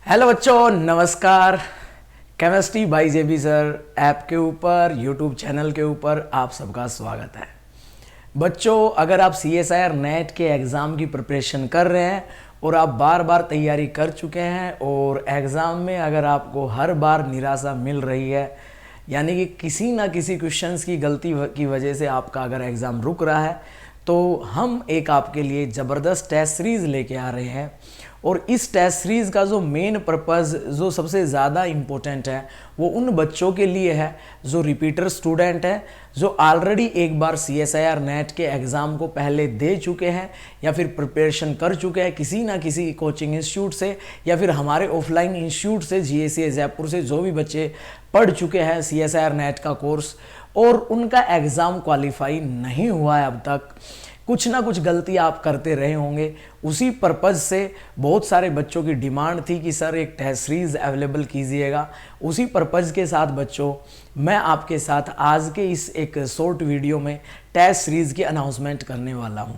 Hello बच्चों, नमस्कार। Chemistry by JB sir app के ऊपर, यूट्यूब चैनल के ऊपर आप सबका स्वागत है। बच्चों, अगर आप CSIR नेट के एग्ज़ाम की प्रिपरेशन कर रहे हैं और आप बार बार तैयारी कर चुके हैं और एग्ज़ाम में अगर आपको हर बार निराशा मिल रही है, यानी कि किसी ना किसी क्वेश्चंस की गलती की वजह से आपका अगर एग्ज़ाम रुक रहा है, तो हम एक आपके लिए ज़बरदस्त टेस्ट सीरीज़ लेके आ रहे हैं। और इस टेस्ट सीरीज़ का जो मेन पर्पज़, जो सबसे ज़्यादा इम्पोर्टेंट है, वो उन बच्चों के लिए है जो रिपीटर स्टूडेंट हैं, जो ऑलरेडी एक बार CSIR नेट के एग्ज़ाम को पहले दे चुके हैं या फिर प्रिपरेशन कर चुके हैं किसी ना किसी कोचिंग इंस्टीट्यूट से या फिर हमारे ऑफलाइन इंस्टीट्यूट से, GSA जयपुर से जो भी बच्चे पढ़ चुके हैं CSIR नेट का कोर्स और उनका एग्ज़ाम क्वालिफाई नहीं हुआ है अब तक। कुछ ना कुछ गलती आप करते रहे होंगे। उसी पर्पज़ से बहुत सारे बच्चों की डिमांड थी कि सर एक टेस्ट सीरीज़ अवेलेबल कीजिएगा। उसी पर्पज़ के साथ बच्चों, मैं आपके साथ आज के इस एक शॉर्ट वीडियो में टेस्ट सीरीज़ की अनाउंसमेंट करने वाला हूं।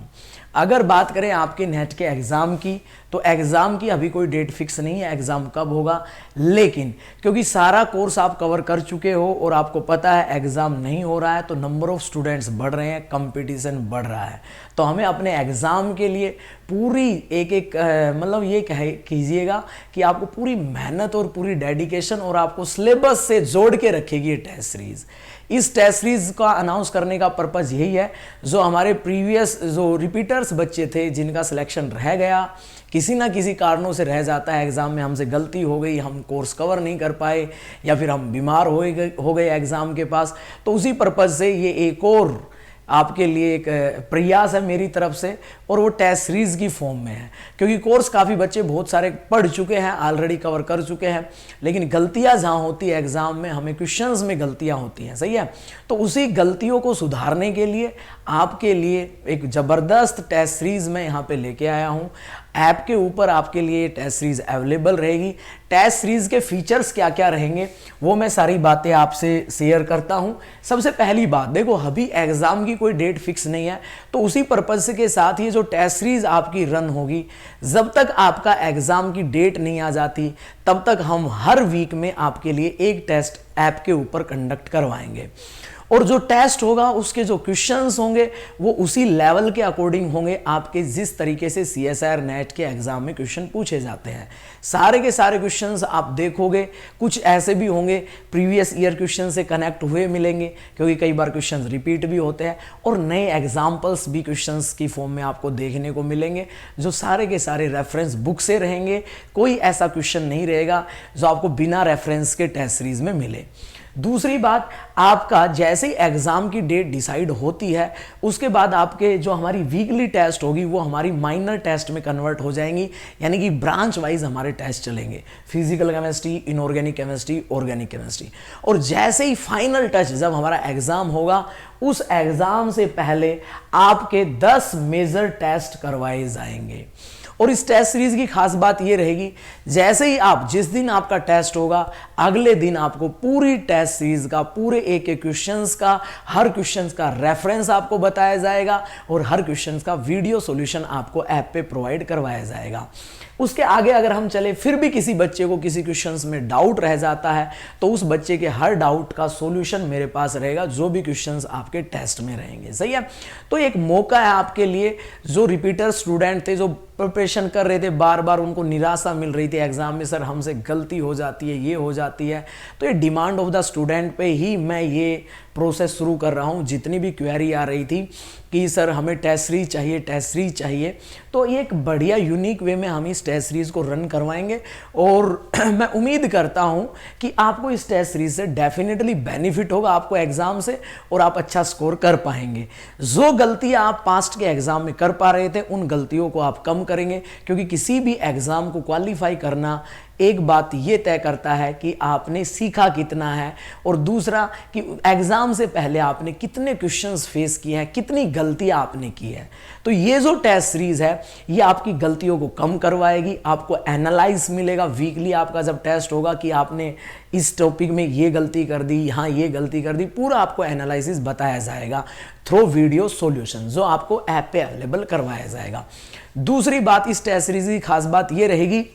अगर बात करें आपके नेट के एग्ज़ाम की, तो एग्ज़ाम की अभी कोई डेट फिक्स नहीं है एग्ज़ाम कब होगा, लेकिन क्योंकि सारा कोर्स आप कवर कर चुके हो और आपको पता है एग्ज़ाम नहीं हो रहा है, तो नंबर ऑफ़ स्टूडेंट्स बढ़ रहे हैं, कंपटीशन बढ़ रहा है। तो हमें अपने एग्ज़ाम के लिए पूरी एक मतलब ये कीजिएगा कि आपको पूरी मेहनत और पूरी डेडिकेशन और आपको सिलेबस से जोड़ के रखेगी ये टेस्ट सीरीज़। इस टेस्ट सीरीज़ का अनाउंस करने का पर्पज़ यही है, जो हमारे प्रीवियस जो रिपीटर्स बच्चे थे जिनका सिलेक्शन रह गया, किसी ना किसी कारणों से रह जाता है, एग्ज़ाम में हमसे गलती हो गई, हम कोर्स कवर नहीं कर पाए या फिर हम बीमार हो गए एग्ज़ाम के पास, तो उसी पर्पज़ से ये एक और आपके लिए एक प्रयास है मेरी तरफ से, और वो टेस्ट सीरीज़ की फॉर्म में है। क्योंकि कोर्स काफ़ी बच्चे बहुत सारे पढ़ चुके हैं, ऑलरेडी कवर कर चुके हैं, लेकिन गलतियां जहाँ होती है एग्ज़ाम में, हमें क्वेश्चंस में गलतियां होती हैं, सही है। तो उसी गलतियों को सुधारने के लिए आपके लिए एक ज़बरदस्त टेस्ट सीरीज़ मैं यहाँ पे लेके आया हूँ। ऐप के ऊपर आपके लिए टेस्ट सीरीज़ अवेलेबल रहेगी। टेस्ट सीरीज़ के फीचर्स क्या क्या रहेंगे वो मैं सारी बातें आपसे शेयर करता हूं। सबसे पहली बात, देखो अभी एग्ज़ाम की कोई डेट फिक्स नहीं है, तो उसी पर्पज़ के साथ ये जो टेस्ट सीरीज़ आपकी रन होगी, जब तक आपका एग्ज़ाम की डेट नहीं आ जाती तब तक हम हर वीक में आपके लिए एक टेस्ट ऐप के ऊपर कंडक्ट करवाएंगे। और जो टेस्ट होगा उसके जो क्वेश्चंस होंगे वो उसी लेवल के अकॉर्डिंग होंगे आपके जिस तरीके से CSIR नेट के एग्जाम में क्वेश्चन पूछे जाते हैं। सारे के सारे क्वेश्चंस आप देखोगे, कुछ ऐसे भी होंगे प्रीवियस ईयर क्वेश्चन से कनेक्ट हुए मिलेंगे, क्योंकि कई बार क्वेश्चंस रिपीट भी होते हैं, और नए एग्जाम्पल्स भी क्वेश्चंस की फॉर्म में आपको देखने को मिलेंगे, जो सारे के सारे रेफरेंस बुक से रहेंगे। कोई ऐसा क्वेश्चन नहीं रहेगा जो आपको बिना रेफरेंस के टेस्ट सीरीज में मिले। दूसरी बात, आपका जैसे ही एग्ज़ाम की डेट डिसाइड होती है, उसके बाद आपके जो हमारी वीकली टेस्ट होगी वो हमारी माइनर टेस्ट में कन्वर्ट हो जाएंगी, यानी कि ब्रांच वाइज हमारे टेस्ट चलेंगे, physical chemistry, inorganic chemistry, organic chemistry. और जैसे ही फाइनल टच जब हमारा एग्ज़ाम होगा, उस एग्ज़ाम से पहले आपके 10 मेजर टेस्ट करवाए जाएंगे। और इस टेस्ट सीरीज की खास बात ये रहेगी, जैसे ही आप जिस दिन आपका टेस्ट होगा, अगले दिन आपको पूरी टेस्ट सीरीज का पूरे एक एक क्वेश्चंस का, हर क्वेश्चंस का रेफरेंस आपको बताया जाएगा और हर क्वेश्चंस का वीडियो सॉल्यूशन आपको ऐप पे प्रोवाइड करवाया जाएगा। उसके आगे अगर हम चले, फिर भी किसी बच्चे को किसी क्वेश्चंस में डाउट रह जाता है, तो उस बच्चे के हर डाउट का सॉल्यूशन मेरे पास रहेगा, जो भी क्वेश्चंस आपके टेस्ट में रहेंगे, सही है। तो एक मौका है आपके लिए, जो रिपीटर स्टूडेंट थे, जो प्रिपरेशन कर रहे थे, बार बार उनको निराशा मिल रही थी एग्जाम में, सर हमसे गलती हो जाती है, ये हो जाती है, तो ये डिमांड ऑफ द स्टूडेंट पे ही मैं ये प्रोसेस शुरू कर रहा हूँ। जितनी भी क्वेरी आ रही थी कि सर हमें टेस्ट सीरीज चाहिए, टेस्ट सीरीज चाहिए, तो ये एक बढ़िया यूनिक वे में हम इस टेस्ट सीरीज को रन करवाएंगे। और मैं उम्मीद करता हूं कि आपको इस टेस्ट सीरीज से डेफिनेटली बेनिफिट होगा, आपको एग्जाम से, और आप अच्छा स्कोर कर पाएंगे। जो गलतियां आप पास्ट के एग्जाम में कर पा रहे थे, उन गलतियों को आप कम करेंगे, क्योंकि किसी भी एग्जाम को क्वालिफाई करना एक बात ये तय करता है कि आपने सीखा कितना है, और दूसरा कि एग्जाम से पहले आपने कितने क्वेश्चंस फेस किए हैं, कितनी गलतियां आपने की है। तो ये जो टेस्ट सीरीज है ये आपकी गलतियों को कम करवाएगी, आपको एनालाइज मिलेगा वीकली। आपका जब टेस्ट होगा कि आपने इस टॉपिक में ये गलती कर दी, यहाँ ये गलती कर दी, पूरा आपको एनालिसिस बताया जाएगा थ्रू वीडियो सॉल्यूशन, जो आपको ऐप पे अवेलेबल करवाया जाएगा। दूसरी बात, इस टेस्ट सीरीज की खास बात ये रहेगी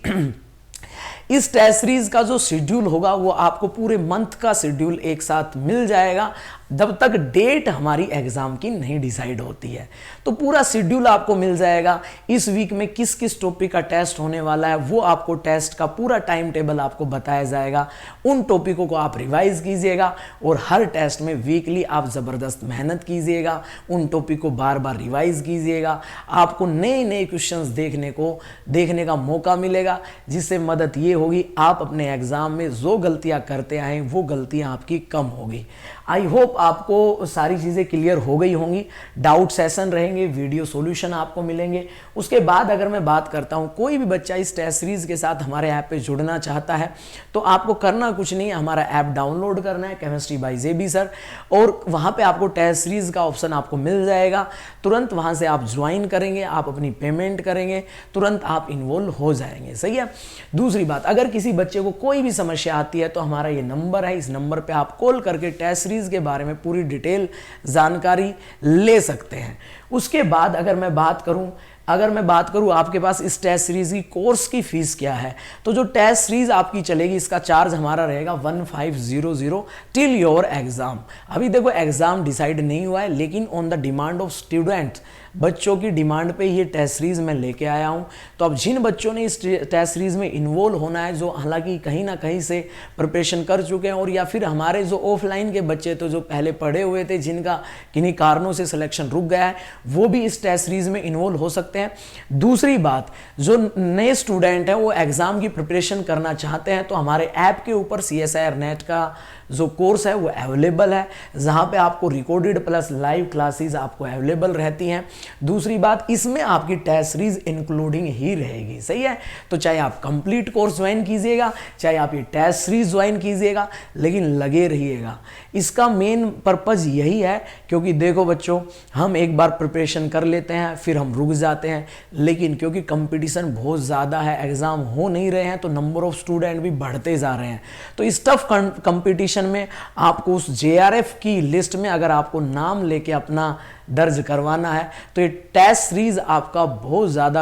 इस टेस्ट सीरीज का जो शेड्यूल होगा वो आपको पूरे मंथ का शेड्यूल एक साथ मिल जाएगा, जब तक डेट हमारी एग्जाम की नहीं डिसाइड होती है। तो पूरा शेड्यूल आपको मिल जाएगा, इस वीक में किस किस टॉपिक का टेस्ट होने वाला है वो आपको टेस्ट का पूरा टाइम टेबल आपको बताया जाएगा। उन टॉपिकों को आप रिवाइज कीजिएगा और हर टेस्ट में वीकली आप ज़बरदस्त मेहनत कीजिएगा, उन टॉपिक को बार बार रिवाइज कीजिएगा। आपको नए नए क्वेश्चंस देखने का मौका मिलेगा, जिससे मदद ये होगी आप अपने एग्जाम में जो गलतियां करते आए वो गलतियां आपकी कम होगी। आई होप आपको सारी चीज़ें क्लियर हो गई होंगी। डाउट सेशन रहेंगे, वीडियो सॉल्यूशन आपको मिलेंगे। उसके बाद अगर मैं बात करता हूं, कोई भी बच्चा इस टेस्ट सीरीज के साथ हमारे ऐप पे जुड़ना चाहता है तो आपको करना कुछ नहीं है, हमारा ऐप डाउनलोड करना है, केमिस्ट्री बाय जेबी सर, और वहां पे आपको टेस्ट सीरीज का ऑप्शन आपको मिल जाएगा। तुरंत वहां से आप ज्वाइन करेंगे, आप अपनी पेमेंट करेंगे, तुरंत आप इन्वॉल्व हो जाएंगे। सही है। दूसरी बात, अगर किसी बच्चे को कोई भी समस्या आती है तो हमारा ये नंबर है, इस नंबर पे आप कॉल करके टेस्ट सीरीज के बारे में पूरी डिटेल जानकारी ले सकते हैं। उसके बाद अगर मैं बात करूं आपके पास इस टेस्ट सीरीज की कोर्स की फीस क्या है, तो जो टेस्ट सीरीज आपकी चलेगी इसका चार्ज हमारा रहेगा 1500 टिल योर एग्जाम। अभी देखो एग्जाम डिसाइड नहीं हुआ है, लेकिन on the demand of students, बच्चों की डिमांड पे ये टेस्ट सीरीज मैं लेके आया हूं। तो अब जिन बच्चों ने इस टेस्ट सीरीज में इन्वॉल्व होना है, जो हालांकि कहीं ना कहीं से प्रिपरेशन कर चुके हैं, और या फिर हमारे जो ऑफलाइन के बच्चे तो जो पहले पढ़े हुए थे, जिनका किन्हीं कारणों से सिलेक्शन रुक गया है, वो भी इस टेस्ट सीरीज में इन्वॉल्व हो सकते हैं। दूसरी बात, जो नए स्टूडेंट हैं वो एग्जाम की प्रिपरेशन करना चाहते हैं तो हमारे ऐप के ऊपर CSIR नेट का जो कोर्स है वो अवेलेबल है, जहां पे आपको रिकॉर्डेड प्लस लाइव क्लासेस आपको अवेलेबल रहती हैं। दूसरी बात, इसमें आपकी टेस्ट सीरीज इंक्लूडिंग ही रहेगी। सही है। तो चाहे आप कंप्लीट कोर्स ज्वाइन कीजिएगा, चाहे आप ये टेस्ट सीरीज ज्वाइन कीजिएगा, लेकिन लगे रहिएगा। इसका मेन पर्पज यही है, क्योंकि देखो बच्चों, हम एक बार प्रिपरेशन कर लेते हैं फिर हम रुक जाते हैं, लेकिन क्योंकि कंपटीशन बहुत ज़्यादा है, एग्जाम हो नहीं रहे हैं, तो नंबर ऑफ स्टूडेंट भी बढ़ते जा रहे हैं। तो इस टफ कंपटीशन में आपको उस JRF की लिस्ट में अगर आपको नाम लेके अपना दर्ज करवाना है तो ये टेस्ट सीरीज आपका बहुत ज़्यादा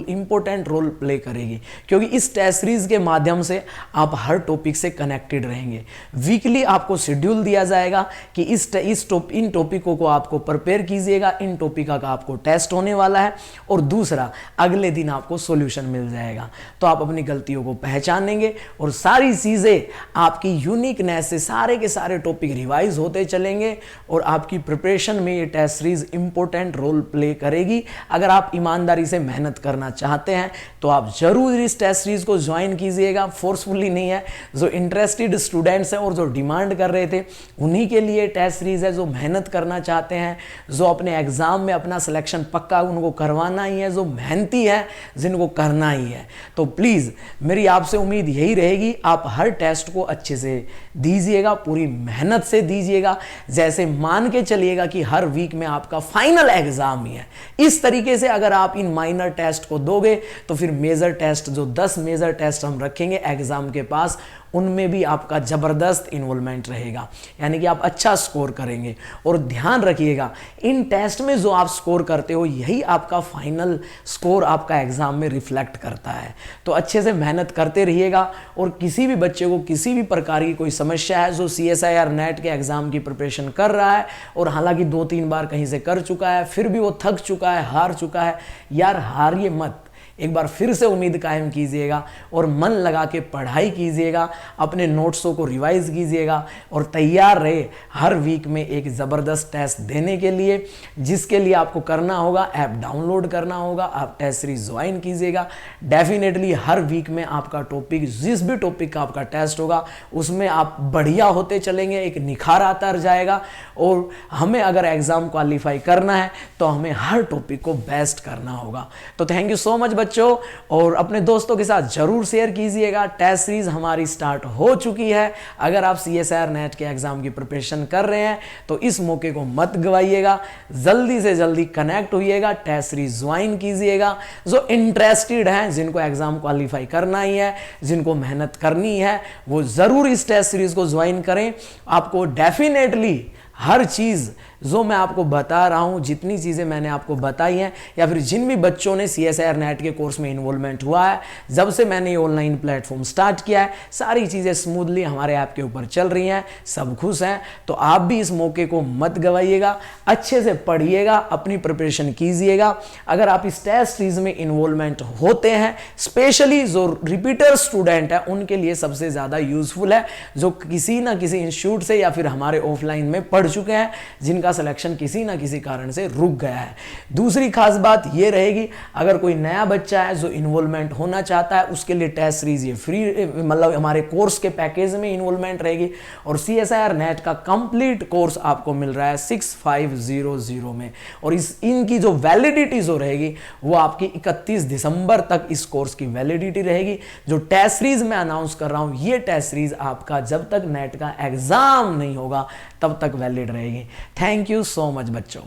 इंपॉर्टेंट रोल प्ले करेगी, क्योंकि इस टेस्ट सीरीज के माध्यम से आप हर टॉपिक से कनेक्टेड रहेंगे। वीकली आपको शेड्यूल दिया जाएगा कि इन टॉपिकों को आपको प्रिपेयर कीजिएगा, इन टॉपिक का आपको टेस्ट होने वाला है, और दूसरा अगले दिन आपको सॉल्यूशन मिल जाएगा। तो आप अपनी गलतियों को पहचानेंगे और सारी चीज़ें आपकी यूनिकनेस से सारे के सारे टॉपिक रिवाइज होते चलेंगे, और आपकी प्रिपरेशन में ये test series important role play करेगी। अगर आप ईमानदारी से मेहनत करना चाहते हैं तो आप जरूर इस टेस्ट सीरीज को ज्वाइन कीजिएगा, फोर्सफुली नहीं है। जो इंटरेस्टेड स्टूडेंट्स हैं और जो डिमांड कर रहे थे उन्हीं के लिए टेस्ट सीरीज है, जो मेहनत करना चाहते हैं, जो अपने एग्जाम में अपना सिलेक्शन पक्का उनको करवाना ही है, जो मेहनती है, जिनको करना ही है। तो प्लीज मेरी आपसे उम्मीद यही रहेगी, आप हर टेस्ट को अच्छे से दीजिएगा, पूरी मेहनत से दीजिएगा, जैसे मान के चलिएगा कि हर वीक में आपका फाइनल एग्जाम ही है। इस तरीके से अगर आप इन माइनर टेस्ट को दोगे तो फिर मेजर टेस्ट, जो 10 मेजर टेस्ट हम रखेंगे एग्जाम के पास, उनमें भी आपका जबरदस्त इन्वॉल्वमेंट रहेगा, यानी कि आप अच्छा स्कोर करेंगे। और ध्यान रखिएगा, इन टेस्ट में जो आप स्कोर करते हो यही आपका फाइनल स्कोर आपका एग्जाम में रिफ्लेक्ट करता है। तो अच्छे से मेहनत करते रहिएगा, और किसी भी बच्चे को किसी भी प्रकार की कोई समस्या है, जो CSIR नेट के एग्जाम की प्रिपरेशन कर रहा है और हालांकि 2-3 बार कहीं से कर चुका है, फिर भी वो थक चुका है, हार चुका है, यार हारिए मत, एक बार फिर से उम्मीद कायम कीजिएगा और मन लगा के पढ़ाई कीजिएगा, अपने नोट्सों को रिवाइज कीजिएगा और तैयार रहे हर वीक में एक ज़बरदस्त टेस्ट देने के लिए। जिसके लिए आपको करना होगा, ऐप डाउनलोड करना होगा, आप टेस्ट सीरीज ज्वाइन कीजिएगा। डेफिनेटली हर वीक में आपका टॉपिक, जिस भी टॉपिक का आपका टेस्ट होगा उसमें आप बढ़िया होते चलेंगे, एक निखार आता जाएगा। और हमें अगर एग्जाम क्वालिफाई करना है तो हमें हर टॉपिक को बेस्ट करना होगा। तो थैंक यू सो मच बच्चों, और अपने दोस्तों के साथ जरूर शेयर कीजिएगा। टेस्ट सीरीज हमारी स्टार्ट हो चुकी है। अगर आप CSIR नेट के एग्जाम की प्रिपरेशन कर रहे हैं तो इस मौके को मत गवाइएगा, जल्दी से जल्दी कनेक्ट होइएगा, टेस्ट सीरीज ज्वाइन कीजिएगा। जो इंटरेस्टेड हैं, जिनको एग्जाम क्वालिफाई करना ही है, जिनको मेहनत करनी है, वो जरूर इस टेस्ट सीरीज को ज्वाइन करें। आपको डेफिनेटली हर चीज जो मैं आपको बता रहा हूँ, जितनी चीज़ें मैंने आपको बताई हैं, या फिर जिन भी बच्चों ने CSIR नेट के कोर्स में इन्वॉल्वमेंट हुआ है, जब से मैंने ये ऑनलाइन प्लेटफॉर्म स्टार्ट किया है, सारी चीज़ें स्मूथली हमारे ऐप के ऊपर चल रही हैं, सब खुश हैं। तो आप भी इस मौके को मत गवाइएगा, अच्छे से पढ़िएगा, अपनी प्रिपरेशन कीजिएगा। अगर आप इस टेस्ट सीरीज में इन्वॉल्वमेंट होते हैं, स्पेशली जो रिपीटर स्टूडेंट है उनके लिए सबसे ज़्यादा यूजफुल है, जो किसी ना किसी इंस्टीट्यूट से या फिर हमारे ऑफलाइन में पढ़ चुके हैं, जिनका सिलेक्शन किसी ना किसी कारण से रुक गया है। दूसरी खास बात ये रहेगी, अगर कोई नया बच्चा है जो इन्वॉल्वमेंट होना चाहता है, उसके लिए टेस्ट सीरीज ये फ्री, मतलब हमारे कोर्स के पैकेज में इन्वॉल्वमेंट रहेगी। और CSIR नेट का कंप्लीट कोर्स आपको मिल रहा है 6500 में, और इनकी जो वैलिडिटी जो रहेगी वो आपकी 31 दिसंबर तक इस कोर्स की वैलिडिटी रहेगी। जो टेस्ट सीरीज मैं अनाउंस कर रहा हूं, ये टेस्ट सीरीज आपका जब तक नेट का एग्जाम नहीं होगा तब तक वैलिड रहेगी। थैंक यू सो मच बच्चों।